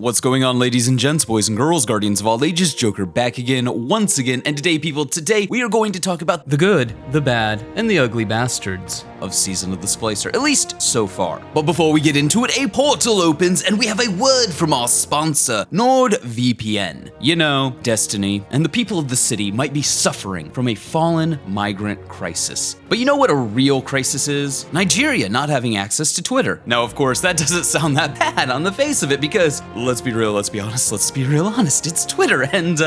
What's going on, ladies and gents, boys and girls, guardians of all ages, Joker back again, once again, and today we are going to talk about the good, the bad, and the ugly bastards of Season of the Splicer, at least so far. But before we get into it, a portal opens and we have a word from our sponsor, NordVPN. You know, Destiny and the people of the city might be suffering from a fallen migrant crisis. But you know what a real crisis is? Nigeria not having access to Twitter. Now, of course, that doesn't sound that bad on the face of it because, let's be real, let's be honest, it's Twitter, and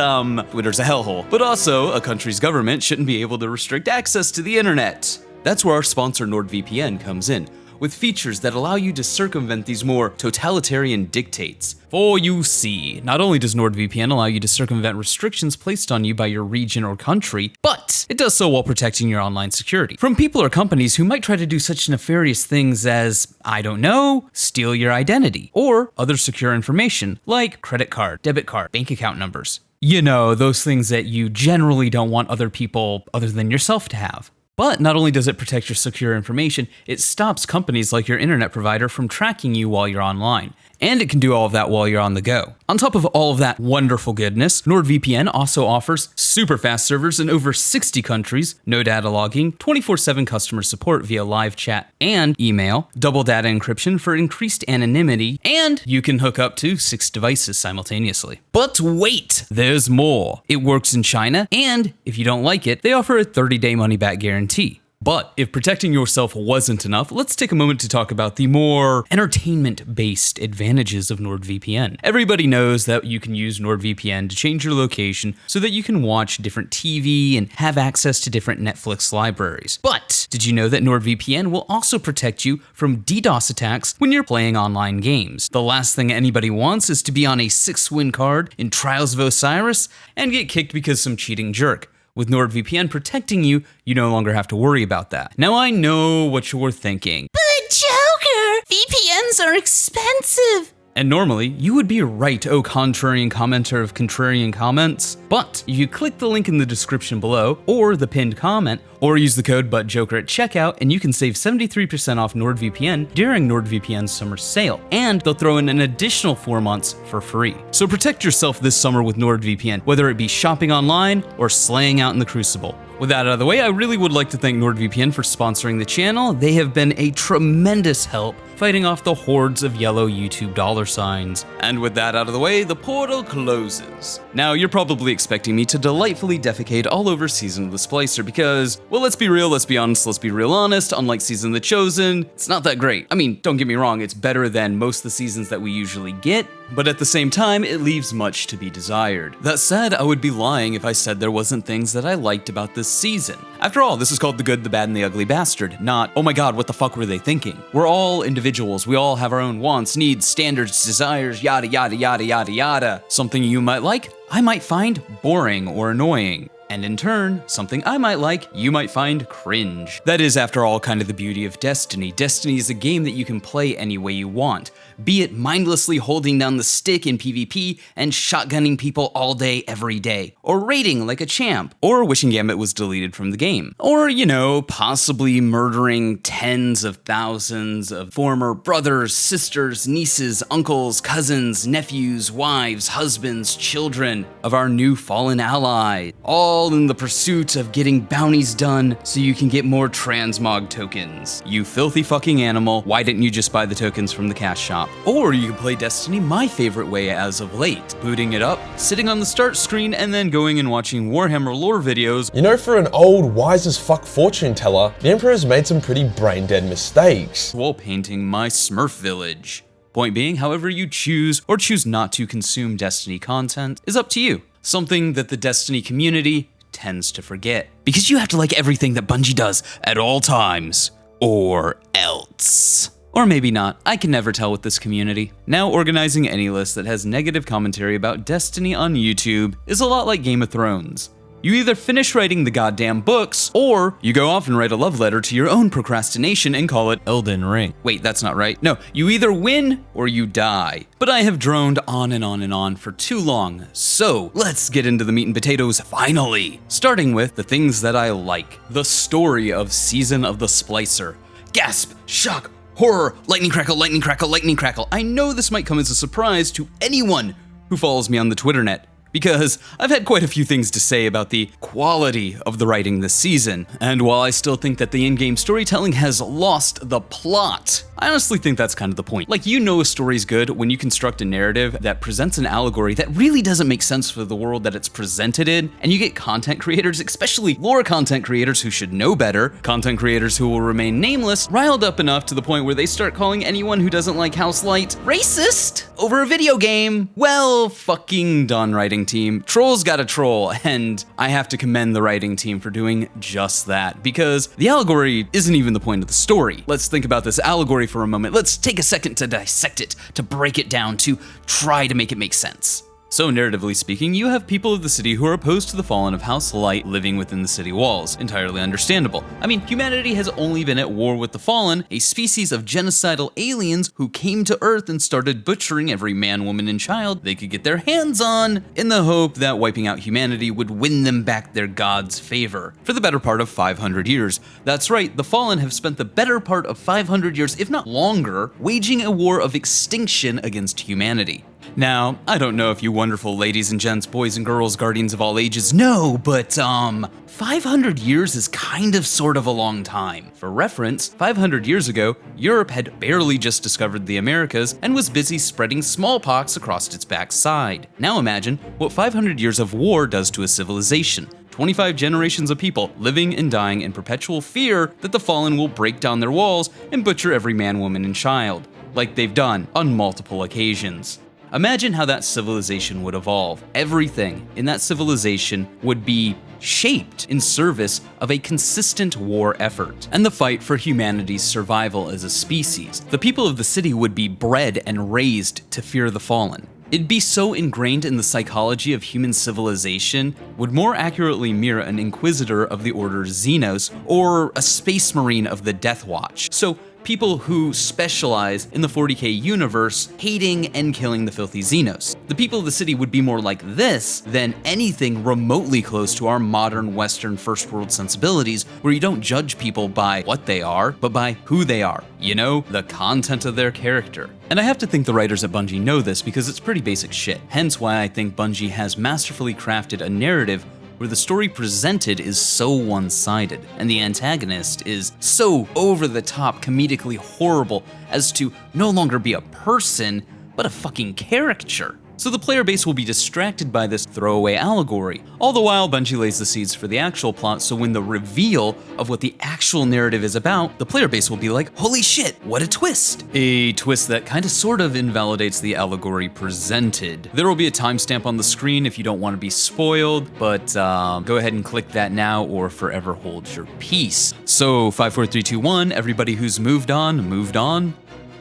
Twitter's a hellhole. But also, a country's government shouldn't be able to restrict access to the internet. That's where our sponsor NordVPN comes in, with features that allow you to circumvent these more totalitarian dictates. For you see, not only does NordVPN allow you to circumvent restrictions placed on you by your region or country, but it does so while protecting your online security from people or companies who might try to do such nefarious things as, I don't know, steal your identity, or other secure information like credit card, debit card, bank account numbers. You know, those things that you generally don't want other people other than yourself to have. But not only does it protect your secure information, it stops companies like your internet provider from tracking you while you're online. And it can do all of that while you're on the go. On top of all of that wonderful goodness, NordVPN also offers super fast servers in over 60 countries, no data logging, 24/7 customer support via live chat and email, double data encryption for increased anonymity, and you can hook up to 6 devices simultaneously. But wait, there's more. It works in China, and if you don't like it, they offer a 30-day money-back guarantee. But if protecting yourself wasn't enough, let's take a moment to talk about the more entertainment-based advantages of NordVPN. Everybody knows that you can use NordVPN to change your location so that you can watch different TV and have access to different Netflix libraries. But did you know that NordVPN will also protect you from DDoS attacks when you're playing online games? The last thing anybody wants is to be on a 6-win card in Trials of Osiris and get kicked because some cheating jerk. With NordVPN protecting you, you no longer have to worry about that. Now I know what you're thinking. But Joker, VPNs are expensive. And normally, you would be right, oh contrarian commenter of contrarian comments. But if you click the link in the description below, or the pinned comment, or use the code BUTTJOKER at checkout, and you can save 73% off NordVPN during NordVPN's summer sale. And they'll throw in an additional 4 months for free. So protect yourself this summer with NordVPN, whether it be shopping online or slaying out in the Crucible. With that out of the way, I really would like to thank NordVPN for sponsoring the channel. They have been a tremendous help fighting off the hordes of yellow YouTube dollar signs. And with that out of the way, the portal closes. Now, you're probably expecting me to delightfully defecate all over Season of the Splicer because, well, let's be real, let's be honest, let's be real honest, unlike Season of the Chosen, it's not that great. I mean, don't get me wrong, it's better than most of the seasons that we usually get, but at the same time, it leaves much to be desired. That said, I would be lying if I said there wasn't things that I liked about this season. After all, this is called The Good, the Bad, and the Ugly Bastard, not, oh my god, what the fuck were they thinking? We're all individuals, we all have our own wants, needs, standards, desires, yada yada yada yada yada. Something you might like, I might find boring or annoying. And in turn, something I might like, you might find cringe. That is, after all, kind of the beauty of Destiny. Destiny is a game that you can play any way you want, be it mindlessly holding down the stick in PvP and shotgunning people all day, every day, or raiding like a champ, or wishing Gambit was deleted from the game, or, you know, possibly murdering tens of thousands of former brothers, sisters, nieces, uncles, cousins, nephews, wives, husbands, children of our new fallen ally, all in the pursuit of getting bounties done so you can get more transmog tokens. You filthy fucking animal, why didn't you just buy the tokens from the cash shop? Or you can play Destiny my favorite way as of late, booting it up, sitting on the start screen, and then going and watching Warhammer lore videos. You know, for an old, wise as fuck fortune teller, the Emperor's made some pretty brain-dead mistakes. While painting my Smurf village. Point being, however you choose or choose not to consume Destiny content is up to you. Something that the Destiny community tends to forget. Because you have to like everything that Bungie does at all times, or else. Or maybe not, I can never tell with this community. Now, organizing any list that has negative commentary about Destiny on YouTube is a lot like Game of Thrones. You either finish writing the goddamn books, or you go off and write a love letter to your own procrastination and call it Elden Ring. Wait, that's not right. No, you either win or you die. But I have droned on and on and on for too long, so let's get into the meat and potatoes finally. Starting with the things that I like. The story of Season of the Splicer. Gasp, shock, horror, lightning crackle, lightning crackle, lightning crackle. I know this might come as a surprise to anyone who follows me on the Twitternet, because I've had quite a few things to say about the quality of the writing this season, and while I still think that the in-game storytelling has lost the plot, I honestly think that's kind of the point. Like, you know a story's good when you construct a narrative that presents an allegory that really doesn't make sense for the world that it's presented in, and you get content creators, especially lore content creators who should know better, content creators who will remain nameless, riled up enough to the point where they start calling anyone who doesn't like House Light racist over a video game. Well, fucking done, writing team. Trolls got a troll, and I have to commend the writing team for doing just that, because the allegory isn't even the point of the story. Let's think about this allegory for a moment. Let's take a second to dissect it, to break it down, to try to make it make sense. So, narratively speaking, you have people of the city who are opposed to the fallen of House Light living within the city walls. Entirely understandable. I mean, humanity has only been at war with the fallen, a species of genocidal aliens who came to Earth and started butchering every man, woman, and child they could get their hands on, in the hope that wiping out humanity would win them back their god's favor. For the better part of 500 years. That's right, the fallen have spent the better part of 500 years, if not longer, waging a war of extinction against humanity. Now, I don't know if you wonderful ladies and gents, boys and girls, guardians of all ages know, but 500 years is kind of sort of a long time. For reference, 500 years ago, Europe had barely just discovered the Americas and was busy spreading smallpox across its backside. Now imagine what 500 years of war does to a civilization. 25 generations of people living and dying in perpetual fear that the fallen will break down their walls and butcher every man, woman, and child, like they've done on multiple occasions. Imagine how that civilization would evolve. Everything in that civilization would be shaped in service of a consistent war effort and the fight for humanity's survival as a species. The people of the city would be bred and raised to fear the fallen. It'd be so ingrained in the psychology of human civilization, would more accurately mirror an Inquisitor of the Order Xenos or a Space Marine of the Death Watch. So, people who specialize in the 40k universe hating and killing the filthy Xenos. The people of the city would be more like this than anything remotely close to our modern Western first world sensibilities, where you don't judge people by what they are, but by who they are. You know, the content of their character. And I have to think the writers at Bungie know this because it's pretty basic shit. Hence why I think Bungie has masterfully crafted a narrative where the story presented is so one-sided, and the antagonist is so over-the-top comedically horrible as to no longer be a person, but a fucking caricature. So the player base will be distracted by this throwaway allegory, all the while Bungie lays the seeds for the actual plot, so when the reveal of what the actual narrative is about, the player base will be like, holy shit, what a twist! A twist that kinda sort of invalidates the allegory presented. There will be a timestamp on the screen if you don't want to be spoiled, but go ahead and click that now or forever hold your peace. So 5, 4, 3, 2, 1, everybody who's moved on, moved on.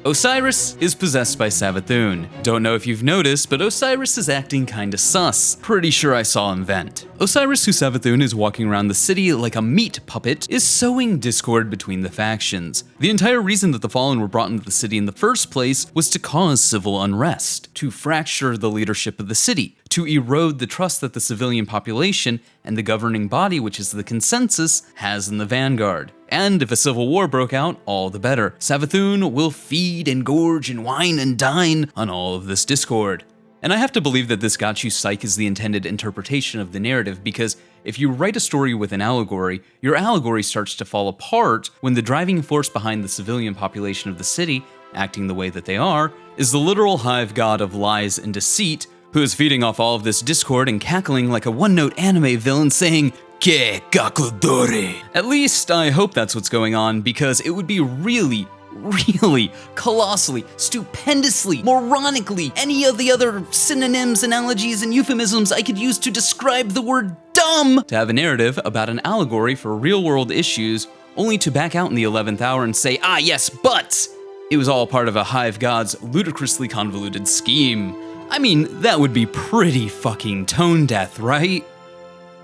Osiris is possessed by Savathun. Don't know if you've noticed, but Osiris is acting kinda sus. Pretty sure I saw him vent. Osiris, who Savathun is walking around the city like a meat puppet, is sowing discord between the factions. The entire reason that the Fallen were brought into the city in the first place was to cause civil unrest, to fracture the leadership of the city, to erode the trust that the civilian population and the governing body, which is the consensus, has in the vanguard. And if a civil war broke out, all the better. Savathun will feed and gorge and wine and dine on all of this discord. And I have to believe that this got you psych is the intended interpretation of the narrative, because if you write a story with an allegory, your allegory starts to fall apart when the driving force behind the civilian population of the city, acting the way that they are, is the literal hive god of lies and deceit, who is feeding off all of this discord and cackling like a one-note anime villain saying, Ke kakudore. At least, I hope that's what's going on, because it would be really, colossally, stupendously, moronically, any of the other synonyms, analogies, and euphemisms I could use to describe the word dumb, to have a narrative about an allegory for real-world issues, only to back out in the 11th hour and say, ah yes, but it was all part of a hive god's ludicrously convoluted scheme. I mean, that would be pretty fucking tone deaf, right?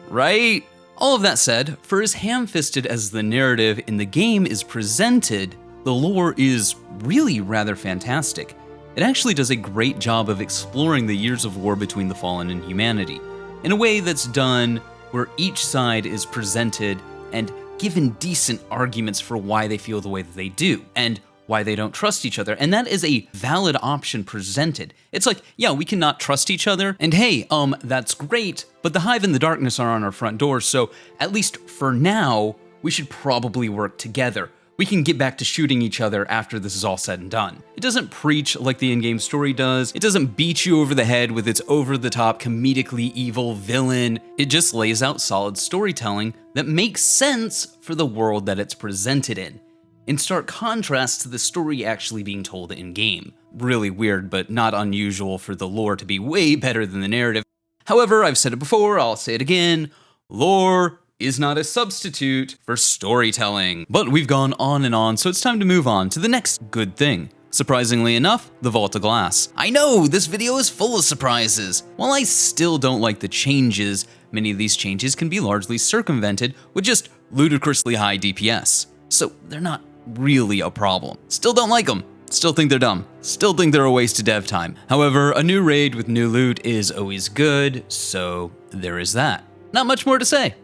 Right? All of that said, for as ham-fisted as the narrative in the game is presented, the lore is really rather fantastic. It actually does a great job of exploring the years of war between the Fallen and humanity, in a way that's done where each side is presented and given decent arguments for why they feel the way that they do, and why they don't trust each other, and that is a valid option presented. It's like, yeah, we cannot trust each other, and hey, that's great, but the Hive and the Darkness are on our front door, so at least for now, we should probably work together. We can get back to shooting each other after this is all said and done. It doesn't preach like the in-game story does. It doesn't beat you over the head with its over-the-top comedically evil villain. It just lays out solid storytelling that makes sense for the world that it's presented in stark contrast to the story actually being told in-game. Really weird, but not unusual for the lore to be way better than the narrative. However, I've said it before, I'll say it again, lore is not a substitute for storytelling. But we've gone on and on, so it's time to move on to the next good thing. Surprisingly enough, the Vault of Glass. I know, this video is full of surprises. While I still don't like the changes, many of these changes can be largely circumvented with just ludicrously high DPS. So they're not really a problem. Still don't like them. Still think they're dumb. Still think they're a waste of dev time. However, a new raid with new loot is always good, so there is that. Not much more to say.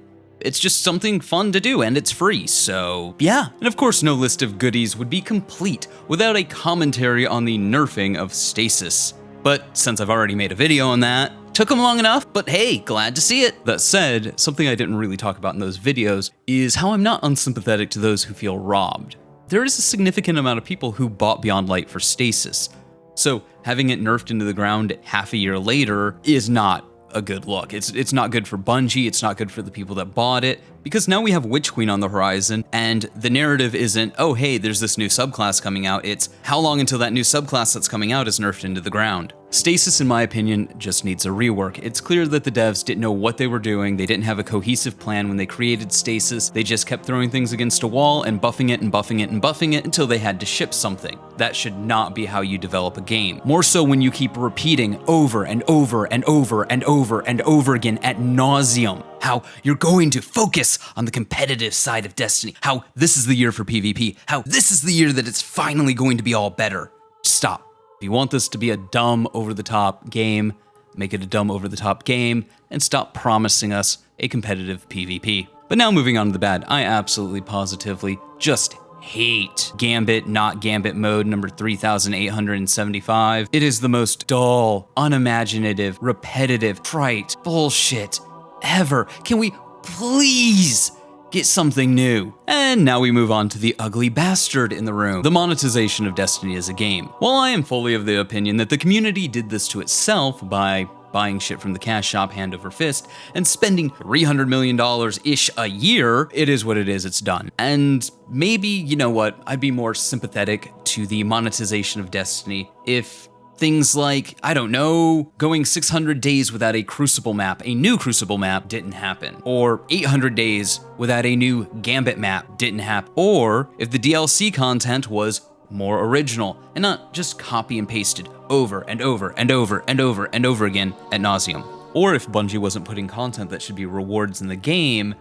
It's just something fun to do, and it's free, so yeah. And of course, no list of goodies would be complete without a commentary on the nerfing of stasis. But since I've already made a video on that, took them long enough, but hey, glad to see it. That said, something I didn't really talk about in those videos is how I'm not unsympathetic to those who feel robbed. There is a significant amount of people who bought Beyond Light for stasis, so having it nerfed into the ground half a year later is not a good look. It's not good for Bungie, it's not good for the people that bought it, because now we have Witch Queen on the horizon, and the narrative isn't, oh hey, there's this new subclass coming out, it's how long until that new subclass that's coming out is nerfed into the ground. Stasis, in my opinion, just needs a rework. It's clear that the devs didn't know what they were doing, they didn't have a cohesive plan when they created Stasis, they just kept throwing things against a wall and buffing it and buffing it and buffing it until they had to ship something. That should not be how you develop a game. More so when you keep repeating over and over and over and over and over again ad nauseum how you're going to focus on the competitive side of Destiny, how this is the year for PvP, how this is the year that it's finally going to be all better. Stop. If you want this to be a dumb, over-the-top game, make it a dumb, over-the-top game, and stop promising us a competitive PvP. But now moving on to the bad, I absolutely positively just hate Gambit, not Gambit mode number 3875. It is the most dull, unimaginative, repetitive, trite bullshit ever. Can we please get something new? And now we move on to the ugly bastard in the room, the monetization of Destiny as a game. While I am fully of the opinion that the community did this to itself by buying shit from the cash shop hand over fist and spending $300 million-ish a year, it is what it is, it's done. And maybe, you know what, I'd be more sympathetic to the monetization of Destiny if things like, I don't know, going 600 days without a Crucible map, a new Crucible map, didn't happen. Or 800 days without a new Gambit map didn't happen. Or if the DLC content was more original and not just copy and pasted over and over and over and over and over again ad nauseum. Or if Bungie wasn't putting content that should be rewards in the game,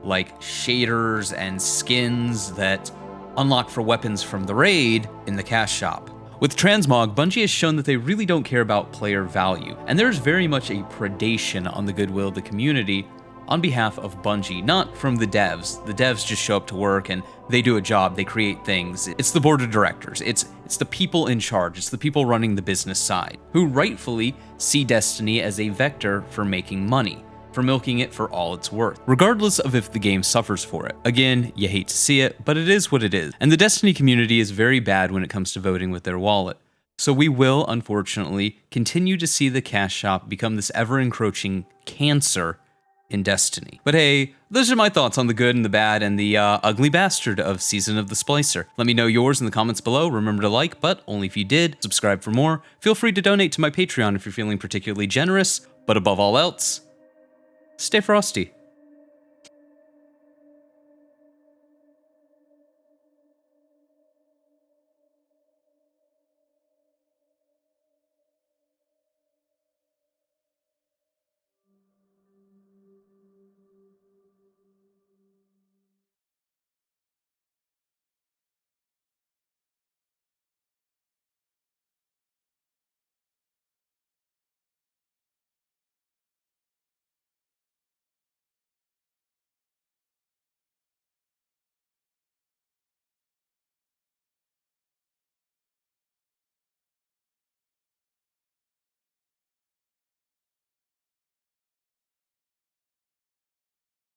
like shaders and skins that unlock for weapons from the raid in the cash shop. With Transmog, Bungie has shown that they really don't care about player value, and there's very much a predation on the goodwill of the community on behalf of Bungie, not from the devs. The devs just show up to work and they do a job, they create things. It's the board of directors, it's the people in charge, it's the people running the business side, who rightfully see Destiny as a vector for making money, for milking it for all it's worth, regardless of if the game suffers for it. Again, you hate to see it, but it is what it is. And the Destiny community is very bad when it comes to voting with their wallet. So we will, unfortunately, continue to see the cash shop become this ever-encroaching cancer in Destiny. But hey, those are my thoughts on the good and the bad and the ugly bastard of Season of the Splicer. Let me know yours in the comments below. Remember to like, but only if you did. Subscribe for more. Feel free to donate to my Patreon if you're feeling particularly generous. But above all else, stay frosty.